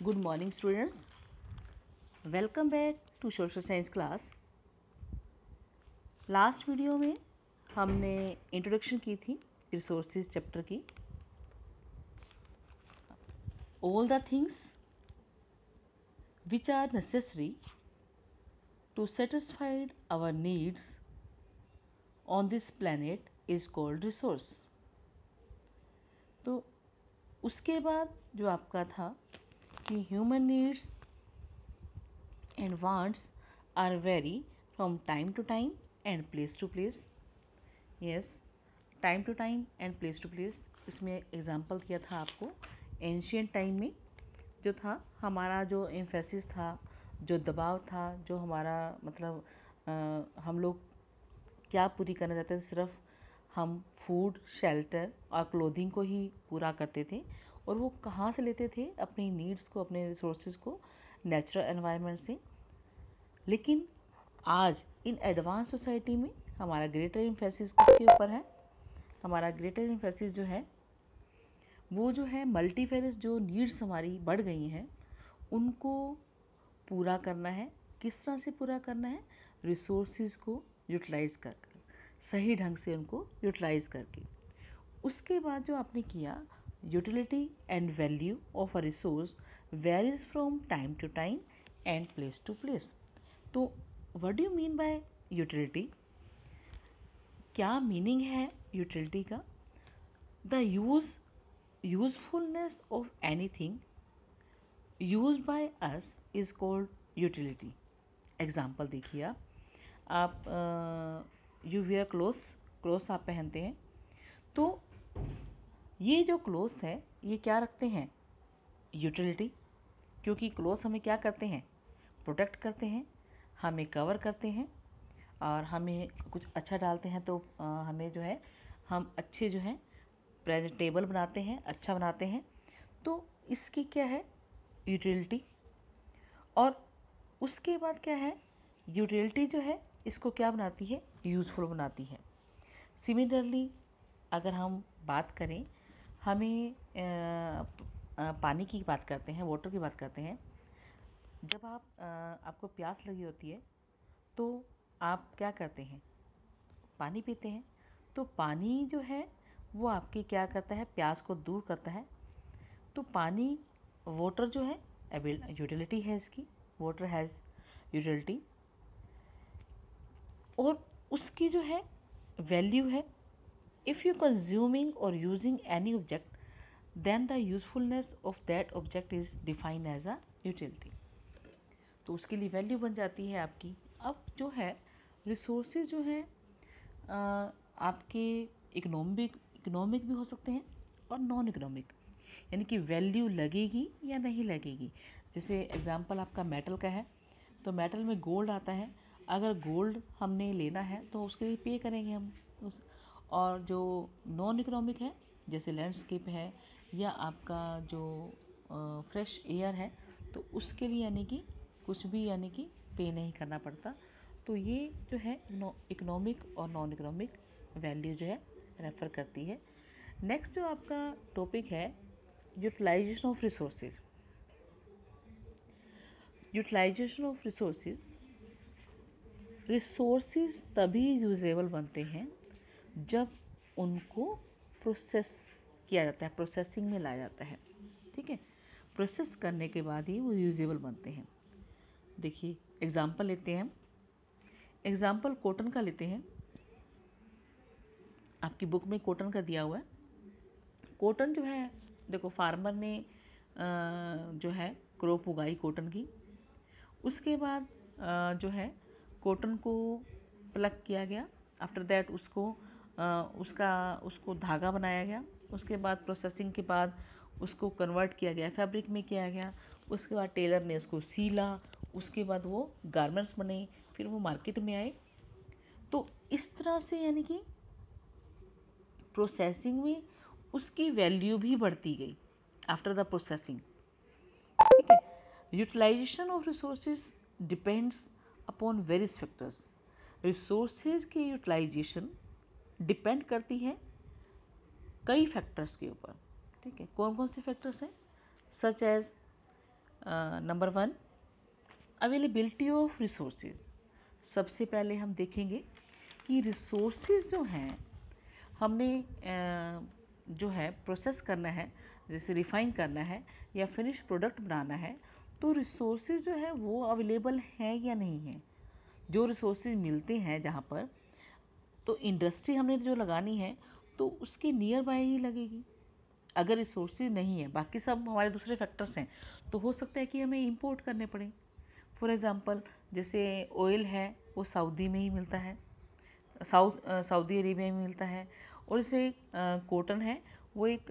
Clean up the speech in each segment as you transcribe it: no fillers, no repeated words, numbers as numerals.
Good morning students. Welcome back to social science class. Last video में हमने introduction की थी रिसोर्सेज चैप्टर की. All the things which are necessary to satisfy our needs on this planet is called resource. तो उसके बाद जो आपका था कि human needs and wants are vary from time to time and place to place. Yes, time to time and place to place. इसमें example दिया था आपको एंशियंट टाइम में जो था हमारा जो एम्फेसिस था, जो दबाव था, जो हमारा मतलब हम लोग क्या पूरी करना चाहते थे, सिर्फ हम फूड, शेल्टर और क्लोथिंग को ही पूरा करते थे. और वो कहाँ से लेते थे अपनी नीड्स को, अपने रिसोर्सेज को? नेचुरल एनवायरनमेंट से. लेकिन आज इन एडवांस सोसाइटी में हमारा ग्रेटर एम्फेसिस किसके ऊपर है? हमारा ग्रेटर एम्फेसिस जो है वो जो है मल्टीफेरस जो नीड्स हमारी बढ़ गई हैं उनको पूरा करना है. किस तरह से पूरा करना है? रिसोर्सेज को यूटिलाइज कर सही ढंग से उनको यूटिलाइज करके. उसके बाद जो आपने किया utility and value of a resource varies from time to time and place to place. तो what do you mean by utility? क्या मीनिंग है यूटिलिटी का? The usefulness of anything used by us is called utility. Example देखिए, आप you where clothes आप पहनते हैं. तो ये जो क्लोथ्स है ये क्या रखते हैं? यूटिलिटी. क्योंकि क्लोथ्स हमें क्या करते हैं? प्रोटेक्ट करते हैं, हमें कवर करते हैं और हमें कुछ अच्छा डालते हैं तो हमें जो है हम अच्छे जो है प्रेजेंटेबल बनाते हैं, अच्छा बनाते हैं. तो इसकी क्या है? यूटिलिटी. और उसके बाद क्या है? यूटिलिटी जो है इसको क्या बनाती है? यूज़फुल बनाती है. सिमिलरली अगर हम बात करें, हमें पानी की बात करते हैं, वाटर की बात करते हैं. जब आपको प्यास लगी होती है तो आप क्या करते हैं? पानी पीते हैं. तो पानी जो है वो आपकी क्या करता है? प्यास को दूर करता है. तो पानी, वाटर जो है यूटिलिटी है इसकी. Water has utility. और उसकी जो है वैल्यू है. इफ़ यू कंज्यूमिंग और using any object then the usefulness of that object is defined as a utility. तो उसके लिए वैल्यू बन जाती है आपकी. अब जो है रिसोर्सेज जो है आपके इकोनॉमिक भी हो सकते हैं और नॉन इकोनॉमिक. यानी कि वैल्यू लगेगी या नहीं लगेगी. जैसे एग्जांपल आपका मेटल का है तो मेटल में गोल्ड आता है. अगर गोल्ड हमने लेना है तो उसके लिए पे करेंगे हम. और जो नॉन इकोनॉमिक है जैसे लैंडस्केप है या आपका जो फ्रेश एयर है तो उसके लिए यानी कि कुछ भी यानी कि पे नहीं करना पड़ता. तो ये जो है इकोनॉमिक और नॉन इकोनॉमिक वैल्यू जो है रेफ़र करती है. नेक्स्ट जो आपका टॉपिक है utilisation of resources. Utilisation of resources तभी यूजेबल बनते हैं जब उनको प्रोसेस किया जाता है, प्रोसेसिंग में लाया जाता है. ठीक है, प्रोसेस करने के बाद ही वो यूजेबल बनते हैं. देखिए एग्जांपल लेते हैं. एग्जांपल कॉटन का लेते हैं. आपकी बुक में कॉटन का दिया हुआ है. कॉटन जो है देखो फार्मर ने जो है क्रॉप उगाई कॉटन की. उसके बाद जो है कॉटन को प्लग किया गया. आफ्टर दैट उसको धागा बनाया गया. उसके बाद प्रोसेसिंग के बाद उसको कन्वर्ट किया गया, फैब्रिक में किया गया. उसके बाद टेलर ने उसको सीला. उसके बाद वो गारमेंट्स बने, फिर वो मार्केट में आए. तो इस तरह से यानी कि प्रोसेसिंग में उसकी वैल्यू भी बढ़ती गई आफ्टर द प्रोसेसिंग. ठीक है. Utilisation of resources depends upon various factors. Resources की यूटिलाइजेशन डिपेंड करती है कई फैक्टर्स के ऊपर. ठीक है, कौन कौन से फैक्टर्स हैं? Such as number 1, availability of resources. सबसे पहले हम देखेंगे कि रिसोर्सेज जो हैं हमने जो है प्रोसेस करना है, जैसे रिफ़ाइन करना है या फिनिश प्रोडक्ट बनाना है, तो रिसोर्सेज जो है वो अवेलेबल हैं या नहीं है। जो रिसोर्सेज मिलते हैं जहाँ पर, तो इंडस्ट्री हमने जो लगानी है तो उसके नियर बाय ही लगेगी। अगर रिसोर्सेज नहीं है, बाकी सब हमारे दूसरे फैक्टर्स हैं, तो हो सकता है कि हमें इंपोर्ट करने पड़े। फॉर एग्ज़ाम्पल जैसे ऑयल है वो सऊदी में ही मिलता है, सऊदी अरेबिया में मिलता है, और जैसे कॉटन है वो एक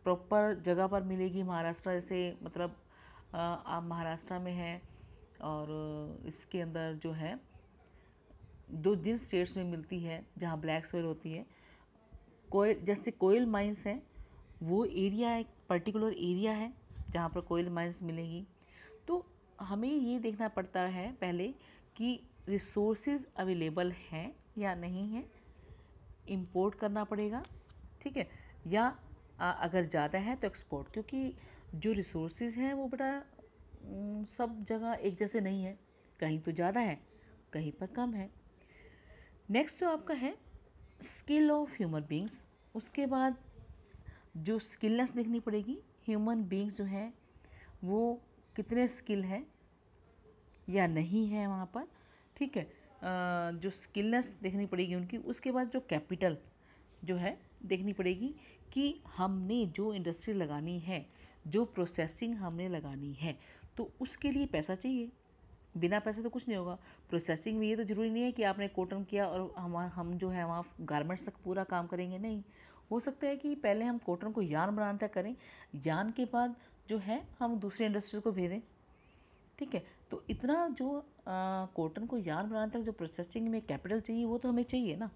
प्रॉपर जगह पर मिलेगी, महाराष्ट्र जैसे, मतलब आप महाराष्ट्र में है, और इसके अंदर जो है जो जिन स्टेट्स में मिलती है जहाँ ब्लैक सोइल होती है, कोयल जैसे कोयल माइंस हैं, वो एरिया एक पर्टिकुलर एरिया है जहाँ पर कोयल माइंस मिलेगी। तो हमें ये देखना पड़ता है पहले कि रिसोर्सेज अवेलेबल हैं या नहीं है, इंपोर्ट करना पड़ेगा, ठीक है, या अगर ज़्यादा है तो एक्सपोर्ट, क्योंकि जो रिसोर्सेज हैं वो बड़ा सब जगह एक जैसे नहीं है, कहीं तो ज़्यादा है कहीं पर कम है। नेक्स्ट जो आपका है स्किल ऑफ ह्यूमन बींग्स। उसके बाद जो स्किलनेस देखनी पड़ेगी, ह्यूमन बींग्स जो हैं वो कितने स्किल हैं या नहीं है वहाँ पर, ठीक है, जो स्किलनेस देखनी पड़ेगी उनकी। उसके बाद जो कैपिटल जो है देखनी पड़ेगी कि हमने जो इंडस्ट्री लगानी है, जो प्रोसेसिंग हमने लगानी है, तो उसके लिए पैसा चाहिए। बिना पैसे तो कुछ नहीं होगा। प्रोसेसिंग में ये तो ज़रूरी नहीं है कि आपने कॉटन किया और हम जो है वहाँ गारमेंट्स तक पूरा काम करेंगे, नहीं। हो सकता है कि पहले हम कॉटन को यार्न बनाने तक करें, यार्न के बाद जो है हम दूसरे इंडस्ट्री को भेजें, ठीक है। तो इतना जो कॉटन को यार्न बनाने तक जो प्रोसेसिंग में कैपिटल चाहिए वो तो हमें चाहिए ना,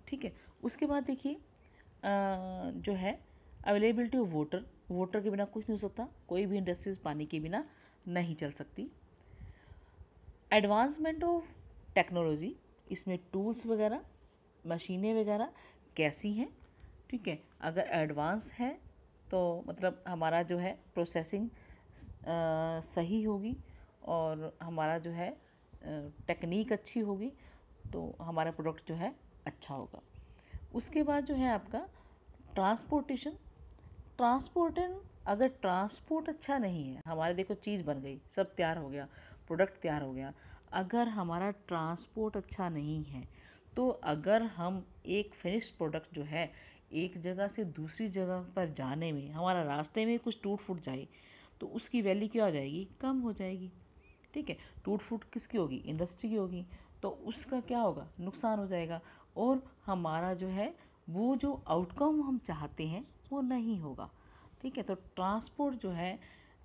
ठीक है। उसके बाद देखिए जो है अवेलेबिलिटी ऑफ वाटर। वाटर के बिना कुछ नहीं हो सकता, कोई भी इंडस्ट्रीज पानी के बिना नहीं चल सकती। एडवांसमेंट ऑफ टेक्नोलॉजी, इसमें टूल्स वगैरह, मशीनें वगैरह कैसी हैं, ठीक है। अगर एडवांस है तो मतलब हमारा जो है प्रोसेसिंग सही होगी और हमारा जो है टेक्निक अच्छी होगी, तो हमारा प्रोडक्ट जो है अच्छा होगा। उसके बाद जो है आपका ट्रांसपोर्टेशन। अगर ट्रांसपोर्ट अच्छा नहीं है, हमारे देखो चीज़ बन गई, सब तैयार हो गया, प्रोडक्ट तैयार हो गया, अगर हमारा ट्रांसपोर्ट अच्छा नहीं है, तो अगर हम एक फिनिश्ड प्रोडक्ट जो है एक जगह से दूसरी जगह पर जाने में हमारा रास्ते में कुछ टूट फूट जाए, तो उसकी वैल्यू क्या हो जाएगी, कम हो जाएगी, ठीक है। टूट फूट किसकी होगी, इंडस्ट्री की होगी, तो उसका क्या होगा, नुकसान हो जाएगा, और हमारा जो है वो जो आउटकम हम चाहते हैं वो नहीं होगा, ठीक है। तो ट्रांसपोर्ट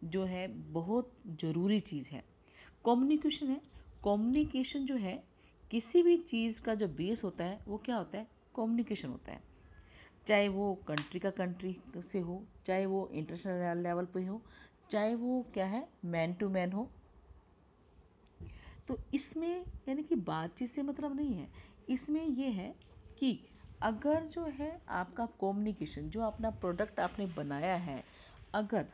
जो है बहुत ज़रूरी चीज़ है। कम्युनिकेशन है। कम्युनिकेशन जो है किसी भी चीज़ का जो बेस होता है वो क्या होता है, कम्युनिकेशन होता है। चाहे वो कंट्री का कंट्री से हो, चाहे वो इंटरनेशनल लेवल पे हो, चाहे वो क्या है मैन टू मैन हो। तो इसमें यानी कि बातचीत से मतलब नहीं है, इसमें ये है कि अगर जो है आपका कम्युनिकेशन, जो अपना प्रोडक्ट आपने बनाया है, अगर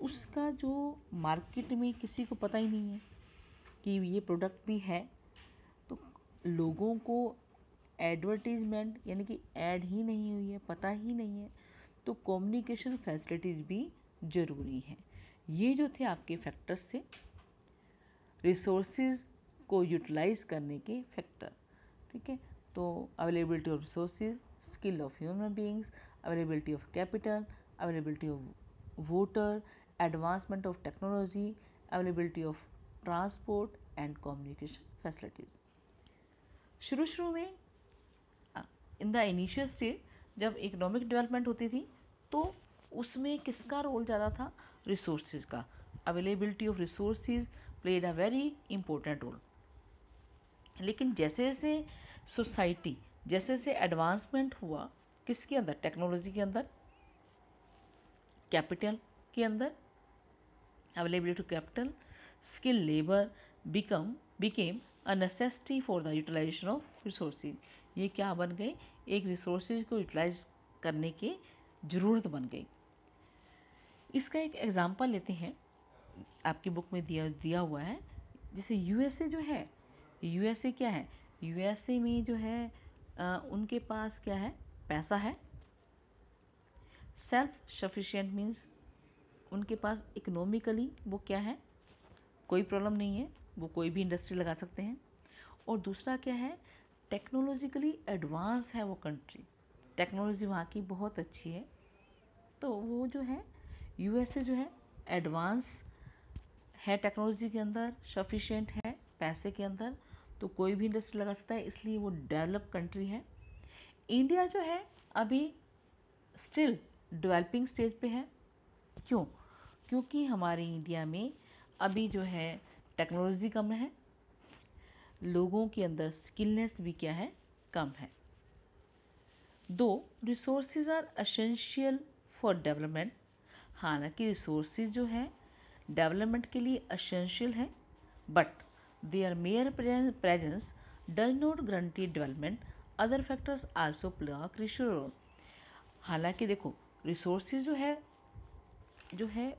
उसका जो मार्केट में किसी को पता ही नहीं है कि ये प्रोडक्ट भी है, तो लोगों को एडवर्टीजमेंट यानी कि ऐड ही नहीं हुई है, पता ही नहीं है, तो कम्युनिकेशन फैसिलिटीज़ भी ज़रूरी हैं। ये जो थे आपके फैक्टर्स थे, रिसोर्सेज को यूटिलाइज करने के फैक्टर, ठीक है। तो availability of resources, skill of human beings, availability of capital, availability of water, advancement of technology, availability of transport and communication facilities. शुरू में इन द इनिशियल स्टेज जब इकोनॉमिक डेवलपमेंट होती थी, तो उसमें किसका रोल ज़्यादा था, रिसोर्सेज का। Availability of resources played a very important role. लेकिन जैसे जैसे सोसाइटी, जैसे जैसे एडवांसमेंट हुआ, किसके अंदर, टेक्नोलॉजी के अंदर, कैपिटल के अंदर, availability of capital, skill labour became a necessity for the utilisation of resources. ये क्या बन गए, एक रिसोर्सेज को यूटिलाइज करने की ज़रूरत बन गई। इसका एक एग्जांपल लेते हैं आपकी बुक में दिया हुआ है। जैसे यूएसए जो है, यूएसए क्या है, यूएसए में जो है उनके पास क्या है, पैसा है। सेल्फ सफिशिएंट मीन्स उनके पास इकोनॉमिकली वो क्या है, कोई प्रॉब्लम नहीं है, वो कोई भी इंडस्ट्री लगा सकते हैं। और दूसरा क्या है, टेक्नोलॉजिकली एडवांस है वो कंट्री, टेक्नोलॉजी वहाँ की बहुत अच्छी है। तो वो जो है यूएसए जो है एडवांस है टेक्नोलॉजी के अंदर, सफिशिएंट है पैसे के अंदर, तो कोई भी इंडस्ट्री लगा सकता है, इसलिए वो डेवलप कंट्री है। इंडिया जो है अभी स्टिल डेवलपिंग स्टेज पे है। क्यों? क्योंकि हमारे इंडिया में अभी जो है टेक्नोलॉजी कम है, लोगों के अंदर स्किलनेस भी क्या है, कम है। दो resources are essential for development, हालांकि रिसोर्सेज जो है डेवलपमेंट के लिए एसेंशियल है, but their mere presence does not guarantee development, other factors also play a crucial role. हालांकि देखो रिसोर्सेज जो है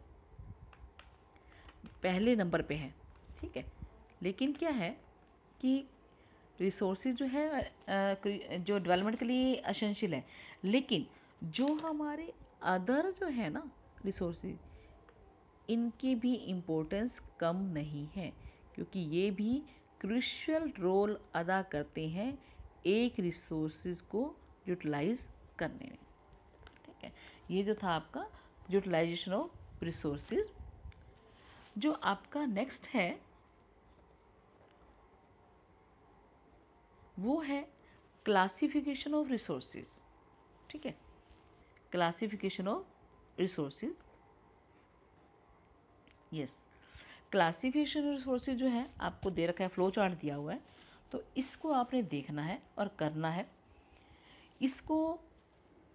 पहले नंबर पे है, ठीक है, लेकिन क्या है कि रिसोर्सेज जो है जो डेवलपमेंट के लिए एसेंशियल है, लेकिन जो हमारे अदर जो है ना रिसोर्सेज, इनकी भी इम्पोर्टेंस कम नहीं है, क्योंकि ये भी क्रूशियल रोल अदा करते हैं एक रिसोर्सेज को यूटिलाइज करने में। ठीक है, ये जो था आपका यूटिलाइजेशन ऑफ रिसोर्सेज। जो आपका नेक्स्ट है वो है क्लासिफिकेशन ऑफ रिसोर्सेज। ठीक है, classification of resources, yes. Classification of resources जो है आपको दे रखा है, फ्लो चार्ट दिया हुआ है, तो इसको आपने देखना है और करना है। इसको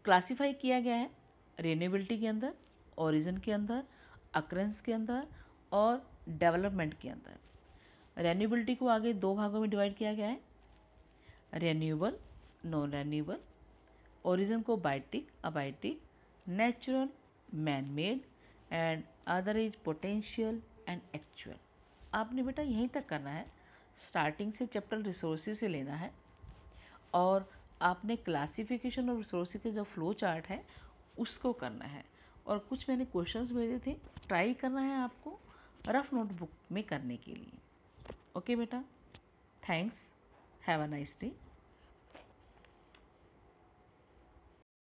क्लासिफाई किया गया है रिन्यूएबिलिटी के अंदर, ओरिजिन के अंदर, अक्रेंस के अंदर और डेवलपमेंट के अंदर। रिन्यूएबिलिटी को आगे दो भागों में डिवाइड किया गया है, रिन्यूएबल, नॉन रिन्यूएबल। ओरिजिन को biotic, abiotic, natural, man made and other is potential and actual. आपने बेटा यहीं तक करना है, स्टार्टिंग से चैप्टर रिसोर्सेज से लेना है और आपने क्लासिफिकेशन ऑफ रिसोर्सेज के जो फ्लो चार्ट है उसको करना है। और कुछ मैंने क्वेश्चंस भेजे थे, ट्राई करना है आपको रफ नोटबुक में करने के लिए। ओके बेटा, thanks, have a nice day.